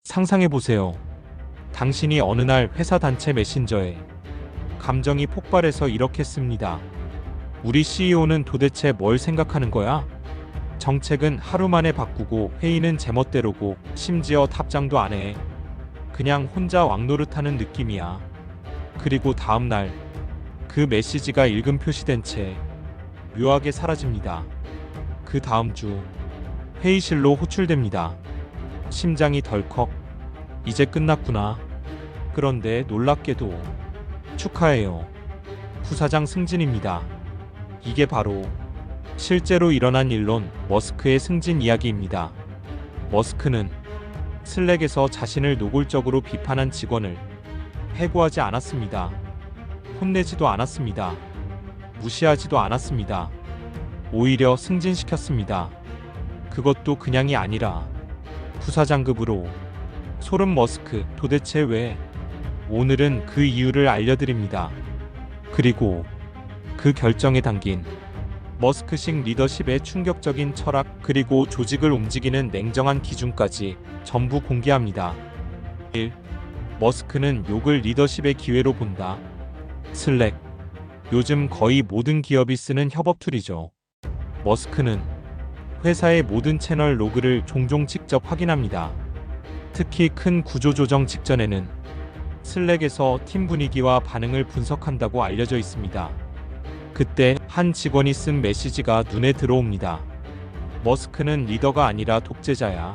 상상해보세요. 당신이 어느 날 회사 단체 메신저에 감정이 폭발해서 이렇게 씁니다. 우리 CEO는 도대체 뭘 생각하는 거야? 정책은 하루 만에 바꾸고 회의는 제멋대로고 심지어 답장도 안 해. 그냥 혼자 왕노릇하는 느낌이야. 그리고 다음날 그 메시지가 읽음 표시된 채 묘하게 사라집니다. 그 다음 주 회의실로 호출됩니다. 심장이 덜컥. 이제 끝났구나. 그런데 놀랍게도 축하해요. 부사장 승진입니다. 이게 바로 실제로 일어난 일론 머스크의 승진 이야기입니다. 머스크는 슬랙에서 자신을 노골적으로 비판한 직원을 해고하지 않았습니다. 혼내지도 않았습니다. 무시하지도 않았습니다. 오히려 승진시켰습니다. 그것도 그냥이 아니라 부사장급으로. 소름 머스크 도대체 왜? 오늘은 그 이유를 알려드립니다. 그리고 그 결정에 담긴 머스크식 리더십의 충격적인 철학 그리고 조직을 움직이는 냉정한 기준까지 전부 공개합니다. 1. 머스크는 욕을 리더십의 기회로 본다. 슬랙. 요즘 거의 모든 기업이 쓰는 협업 툴이죠. 머스크는 회사의 모든 채널 로그를 종종 직접 확인합니다. 특히 큰 구조조정 직전에는 슬랙에서 팀 분위기와 반응을 분석한다고 알려져 있습니다. 그때 한 직원이 쓴 메시지가 눈에 들어옵니다. 머스크는 리더가 아니라 독재자야.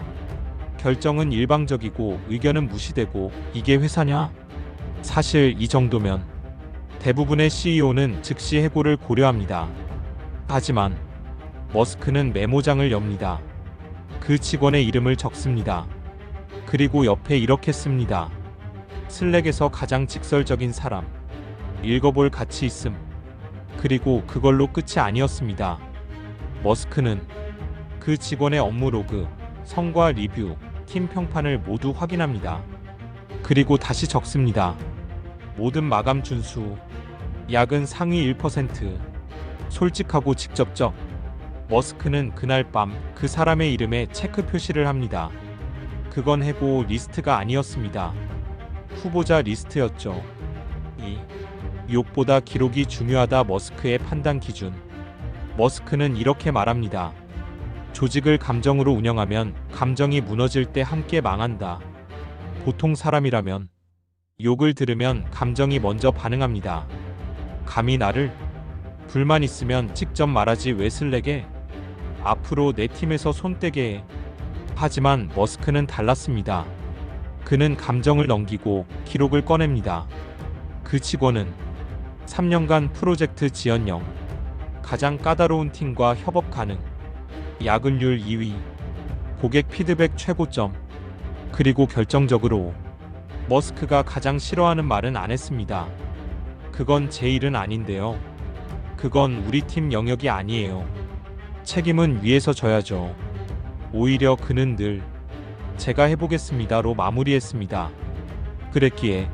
결정은 일방적이고 의견은 무시되고 이게 회사냐? 사실 이 정도면 대부분의 CEO는 즉시 해고를 고려합니다. 하지만 머스크는 메모장을 엽니다. 그 직원의 이름을 적습니다. 그리고 옆에 이렇게 씁니다. 슬랙에서 가장 직설적인 사람. 읽어볼 가치 있음. 그리고 그걸로 끝이 아니었습니다. 머스크는 그 직원의 업무 로그, 성과 리뷰, 팀 평판을 모두 확인합니다. 그리고 다시 적습니다. 모든 마감 준수. 야근 상위 1%. 솔직하고 직접적. 머스크는 그날 밤 그 사람의 이름에 체크 표시를 합니다. 그건 해고 리스트가 아니었습니다. 후보자 리스트였죠. 2. 욕보다 기록이 중요하다. 머스크의 판단 기준. 머스크는 이렇게 말합니다. 조직을 감정으로 운영하면 감정이 무너질 때 함께 망한다. 보통 사람이라면 욕을 들으면 감정이 먼저 반응합니다. 감히 나를? 불만 있으면 직접 말하지 왜 슬랙에? 앞으로 내 팀에서 손 떼게 해. 하지만 머스크는 달랐습니다. 그는 감정을 넘기고 기록을 꺼냅니다. 그 직원은 3년간 프로젝트 지연령, 가장 까다로운 팀과 협업 가능, 야근율 2위, 고객 피드백 최고점, 그리고 결정적으로 머스크가 가장 싫어하는 말은 안 했습니다. 그건 제 일은 아닌데요. 그건 우리 팀 영역이 아니에요. 책임은 위에서 져야죠. 오히려 그는 늘 제가 해보겠습니다로 마무리했습니다. 그랬기에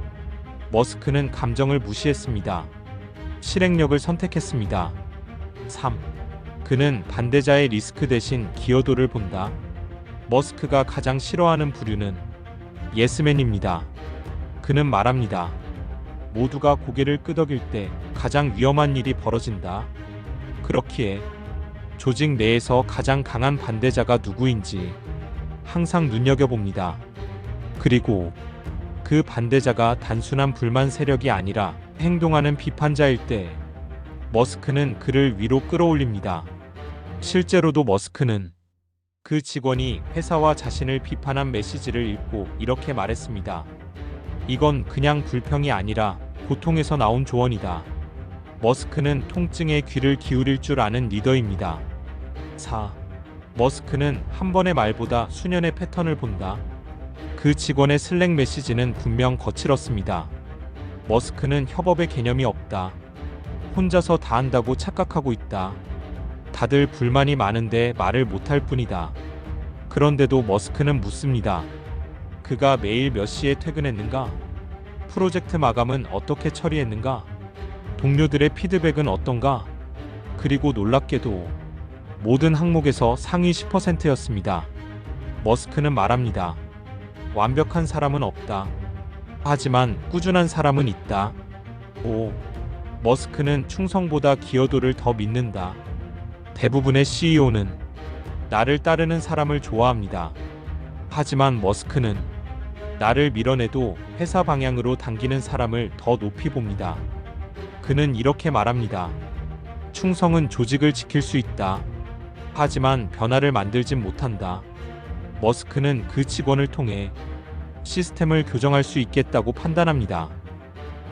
머스크는 감정을 무시했습니다. 실행력을 선택했습니다. 3. 그는 반대자의 리스크 대신 기여도를 본다. 머스크가 가장 싫어하는 부류는 예스맨입니다. 그는 말합니다. 모두가 고개를 끄덕일 때 가장 위험한 일이 벌어진다. 그렇기에 조직 내에서 가장 강한 반대자가 누구인지 항상 눈여겨봅니다. 그리고 그 반대자가 단순한 불만 세력이 아니라 행동하는 비판자일 때 머스크는 그를 위로 끌어올립니다. 실제로도 머스크는 그 직원이 회사와 자신을 비판한 메시지를 읽고 이렇게 말했습니다. 이건 그냥 불평이 아니라 고통에서 나온 조언이다. 머스크는 통증에 귀를 기울일 줄 아는 리더입니다. 4. 머스크는 한 번의 말보다 수년의 패턴을 본다. 그 직원의 슬랙 메시지는 분명 거칠었습니다. 머스크는 협업의 개념이 없다. 혼자서 다 한다고 착각하고 있다. 다들 불만이 많은데 말을 못할 뿐이다. 그런데도 머스크는 묻습니다. 그가 매일 몇 시에 퇴근했는가? 프로젝트 마감은 어떻게 처리했는가? 동료들의 피드백은 어떤가? 그리고 놀랍게도 모든 항목에서 상위 10%였습니다. 머스크는 말합니다. 완벽한 사람은 없다. 하지만 꾸준한 사람은 있다. 5. 머스크는 충성보다 기여도를 더 믿는다. 대부분의 CEO는 나를 따르는 사람을 좋아합니다. 하지만 머스크는 나를 밀어내도 회사 방향으로 당기는 사람을 더 높이 봅니다. 그는 이렇게 말합니다. 충성은 조직을 지킬 수 있다. 하지만 변화를 만들진 못한다. 머스크는 그 직원을 통해 시스템을 교정할 수 있겠다고 판단합니다.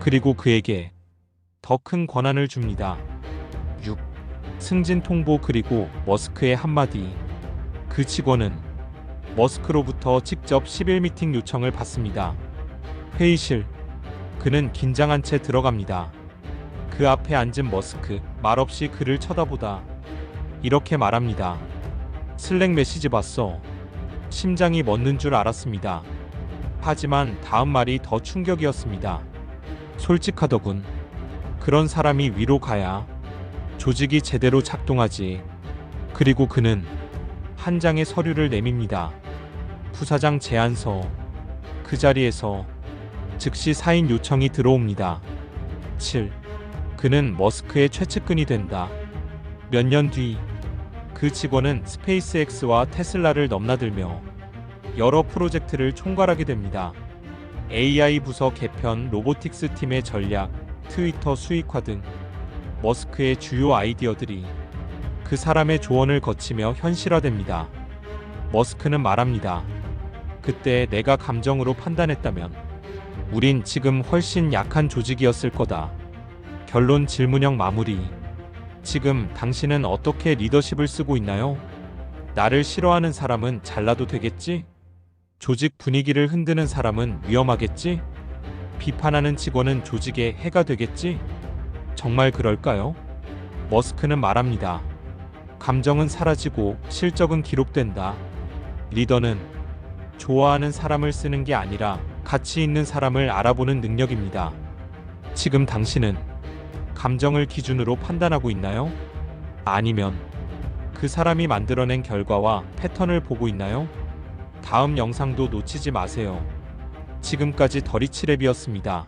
그리고 그에게 더 큰 권한을 줍니다. 6. 승진 통보. 그리고 머스크의 한마디. 그 직원은 머스크로부터 직접 10일 미팅 요청을 받습니다. 회의실. 그는 긴장한 채 들어갑니다. 그 앞에 앉은 머스크, 말없이 그를 쳐다보다 이렇게 말합니다. 슬랙 메시지 봤어. 심장이 멎는 줄 알았습니다. 하지만 다음 말이 더 충격이었습니다. 솔직하더군. 그런 사람이 위로 가야 조직이 제대로 작동하지. 그리고 그는 한 장의 서류를 내밉니다. 부사장 제안서. 그 자리에서 즉시 사인 요청이 들어옵니다. 7. 그는 머스크의 최측근이 된다. 몇 년 뒤 그 직원은 스페이스X와 테슬라를 넘나들며 여러 프로젝트를 총괄하게 됩니다. AI 부서 개편, 로보틱스 팀의 전략, 트위터 수익화 등 머스크의 주요 아이디어들이 그 사람의 조언을 거치며 현실화됩니다. 머스크는 말합니다. 그때 내가 감정으로 판단했다면 우린 지금 훨씬 약한 조직이었을 거다. 결론. 질문형 마무리. 지금 당신은 어떻게 리더십을 쓰고 있나요? 나를 싫어하는 사람은 잘나도 되겠지? 조직 분위기를 흔드는 사람은 위험하겠지? 비판하는 직원은 조직에 해가 되겠지? 정말 그럴까요? 머스크는 말합니다. 감정은 사라지고 실적은 기록된다. 리더는 좋아하는 사람을 쓰는 게 아니라 가치 있는 사람을 알아보는 능력입니다. 지금 당신은 감정을 기준으로 판단하고 있나요? 아니면 그 사람이 만들어낸 결과와 패턴을 보고 있나요? 다음 영상도 놓치지 마세요. 지금까지 더리치랩이었습니다.